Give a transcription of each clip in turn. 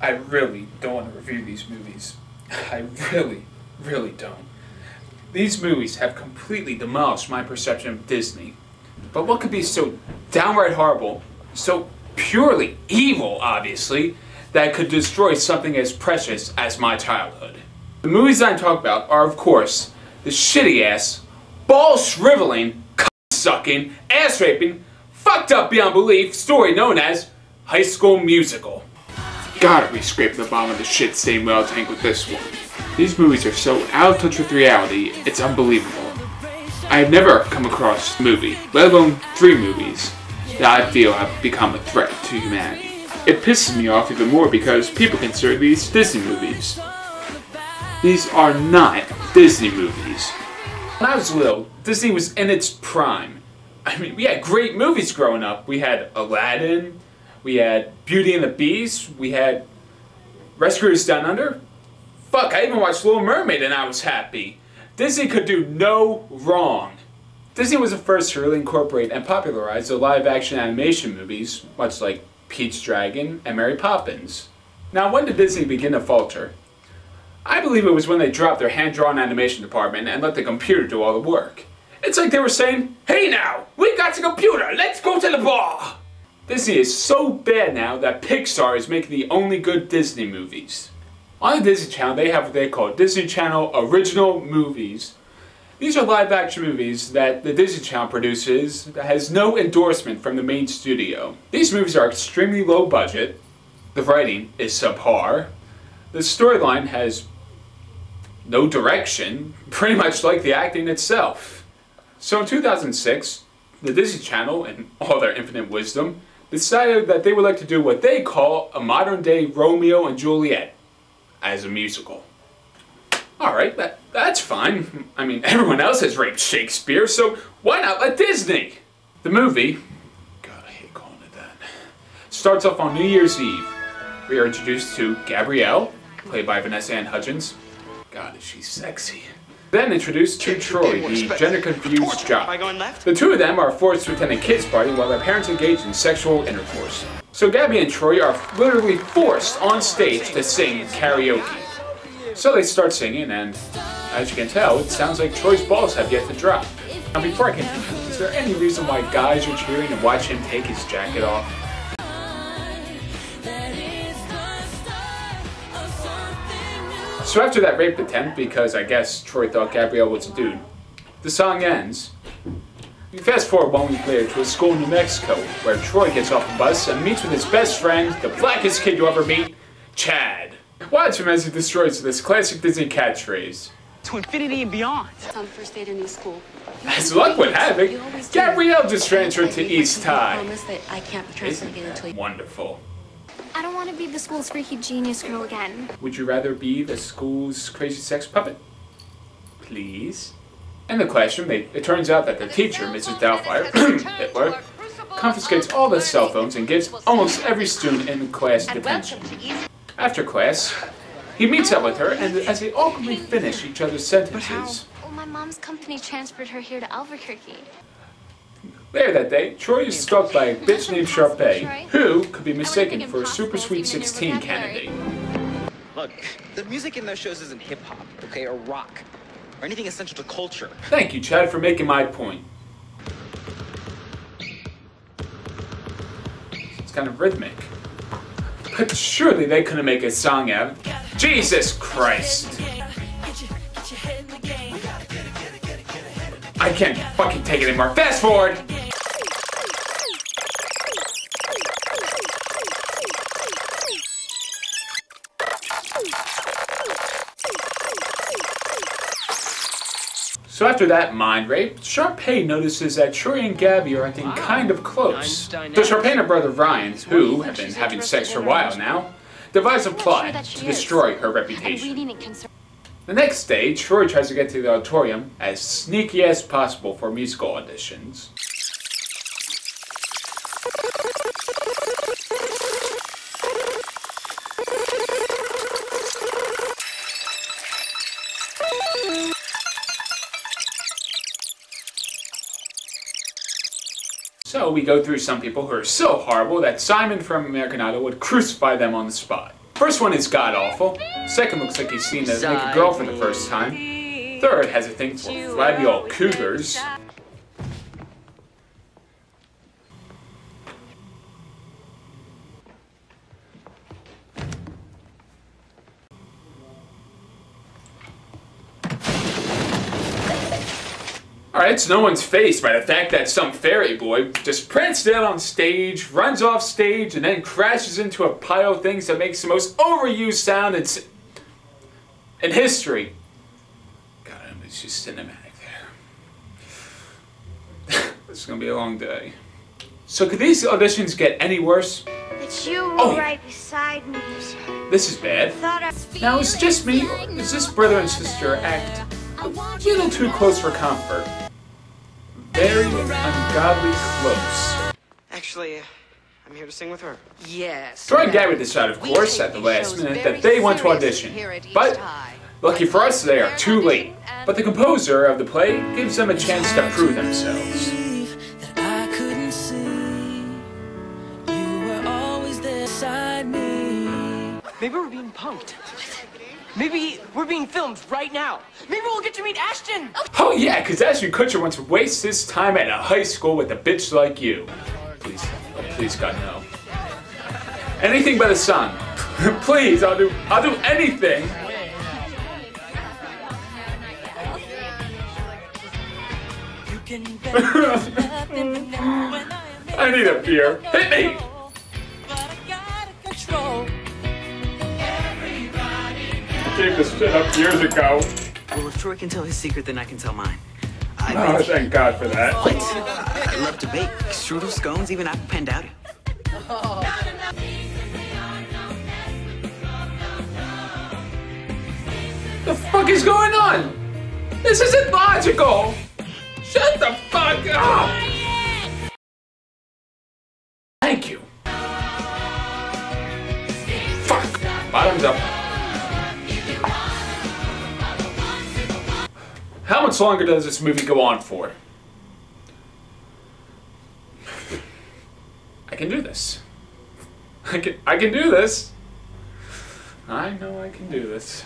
I really don't want to review these movies. I really don't. These movies have completely demolished my perception of Disney. But what could be so downright horrible, so purely evil, obviously, that could destroy something as precious as my childhood? The movies I'm talking about are, of course, the shitty-ass, ball-shriveling, cunt-sucking, ass-raping, fucked-up beyond belief story known as High School Musical. Gotta be scraping the bottom of the shit-stained well tank with this one. These movies are so out of touch with reality, it's unbelievable. I have never come across a movie, let alone 3 movies, that I feel have become a threat to humanity. It pisses me off even more because people consider these Disney movies. These are not Disney movies. When I was little, Disney was in its prime. I mean, we had great movies growing up. We had Aladdin, we had Beauty and the Beast, we had Rescuers Down Under. Fuck, I even watched Little Mermaid and I was happy. Disney could do no wrong. Disney was the first to really incorporate and popularize the live-action animation movies, much like Pete's Dragon and Mary Poppins. Now, when did Disney begin to falter? I believe it was when they dropped their hand-drawn animation department and let the computer do all the work. It's like they were saying, "Hey now, we got the computer, let's go to the bar!" Disney is so bad now that Pixar is making the only good Disney movies. On the Disney Channel, they have what they call Disney Channel Original Movies. These are live-action movies that the Disney Channel produces that has no endorsement from the main studio. These movies are extremely low budget, the writing is subpar, the storyline has no direction, pretty much like the acting itself. So in 2006, the Disney Channel, in all their infinite wisdom, decided that they would like to do what they call a modern-day Romeo and Juliet as a musical. Alright, that's fine. I mean, everyone else has raped Shakespeare, so why not let Disney? The movie, God, I hate calling it that, starts off on New Year's Eve. We are introduced to Gabrielle, played by Vanessa Ann Hudgens. God, is she sexy. Then introduced to Troy, the gender-confused jock. The two of them are forced to attend a kids' party while their parents engage in sexual intercourse. So Gabby and Troy are literally forced on stage to sing karaoke. So they start singing, and as you can tell, it sounds like Troy's balls have yet to drop. Now before I continue, is there any reason why guys are cheering to watch him take his jacket off? So after that rape attempt, because I guess Troy thought Gabrielle was a dude, the song ends. We fast forward 1 week later to a school in New Mexico, where Troy gets off the bus and meets with his best friend, the blackest kid you'll ever meet, Chad. Watch him as he destroys this classic Disney catchphrase. To infinity and beyond. It's on the first day to new school. As luck would have it, Gabrielle just transferred to East High. I can't be transferred until Wonderful. I don't want to be the school's freaky genius girl again. Would you rather be the school's crazy sex puppet? Please? In the classroom, it turns out that the teacher, Mrs. Doubtfire, Hitler, confiscates all the cell phones and gives almost every student in the class detention. After class, he meets up with her, and as they awkwardly finish each other's sentences... Well, my mom's company transferred her here to Albuquerque. Later that day, Troy is stalked by a bitch named Sharpay, who could be mistaken for a Super Sweet 16 candidate. Look, the music in those shows isn't hip-hop, okay, or rock, or anything essential to culture. Thank you, Chad, for making my point. It's kind of rhythmic. But surely they couldn't make a song out of it. Jesus Christ! I can't fucking take it anymore. Fast forward! So after that mind rape, Sharpay notices that Troy and Gabby are acting kind of close. So Sharpay and her brother Ryan, who have been having sex for a while now, devise a plot to destroy her reputation. The next day, Troy tries to get to the auditorium as sneaky as possible for musical auditions. So we go through some people who are so horrible that Simon from American Idol would crucify them on the spot. First one is god-awful. Second looks like he's seen a naked girl for the first time. Third has a thing for flabby old cougars. Alright, it's no one's faced by the fact that some fairy boy just pranced out on stage, runs off stage, and then crashes into a pile of things that makes the most overused sound in history. God, it's just cinematic there. This is gonna be a long day. So could these auditions get any worse? It's you right beside me. This is bad. Now, is it just me, or is this brother and sister act a little too close for comfort? Very ungodly close. Actually, I'm here to sing with her. Yes. Troy and Gabby decide, of course, at the last minute that they want to audition. But, lucky for us, they are too late. But the composer of the play gives them a chance to prove themselves. Maybe we're being punked. Maybe we're being filmed right now. Maybe we'll get to meet Ashton. Oh yeah, because Ashton Kutcher wants to waste his time at a high school with a bitch like you. Please, oh, please God, no. Anything but a son. Please, I'll do anything. I need a beer. Hit me! I gave this shit up years ago. Well, if Troy can tell his secret, then I can tell mine. Oh, thank God for that. What? I love to bake. Strudel, scones, even apple pan dowdy. The fuck is going on? This isn't logical! Shut the fuck up! Thank you. Fuck. Bottoms up. How much longer does this movie go on for? I can do this. I can do this. I know I can do this.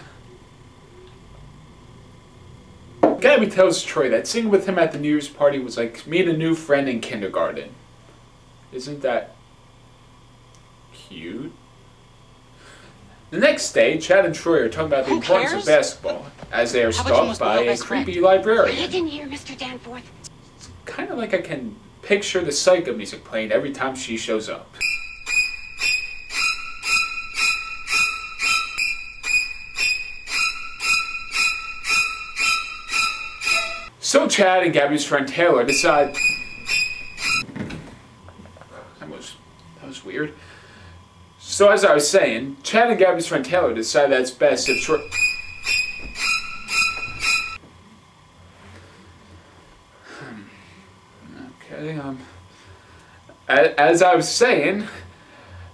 Gabby tells Troy that singing with him at the New Year's party was like meeting a new friend in kindergarten. Isn't that cute? The next day, Chad and Troy are talking about the importance of basketball as they are stalked by a creepy librarian. Get in here, Mr. Danforth. It's kind of like I can picture the Psycho music playing every time she shows up. So Chad and Gabby's friend Taylor decide... That was weird. So as I was saying, Chad and Gabby's friend Taylor decide that it's best if Troy... Okay, as I was saying,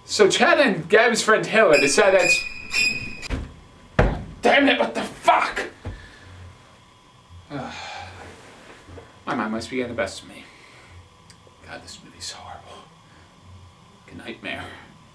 so Chad and Gabby's friend Taylor decide that's... Damn it, what the fuck? My mind must be getting the best of me. God, this movie's horrible. Like a nightmare.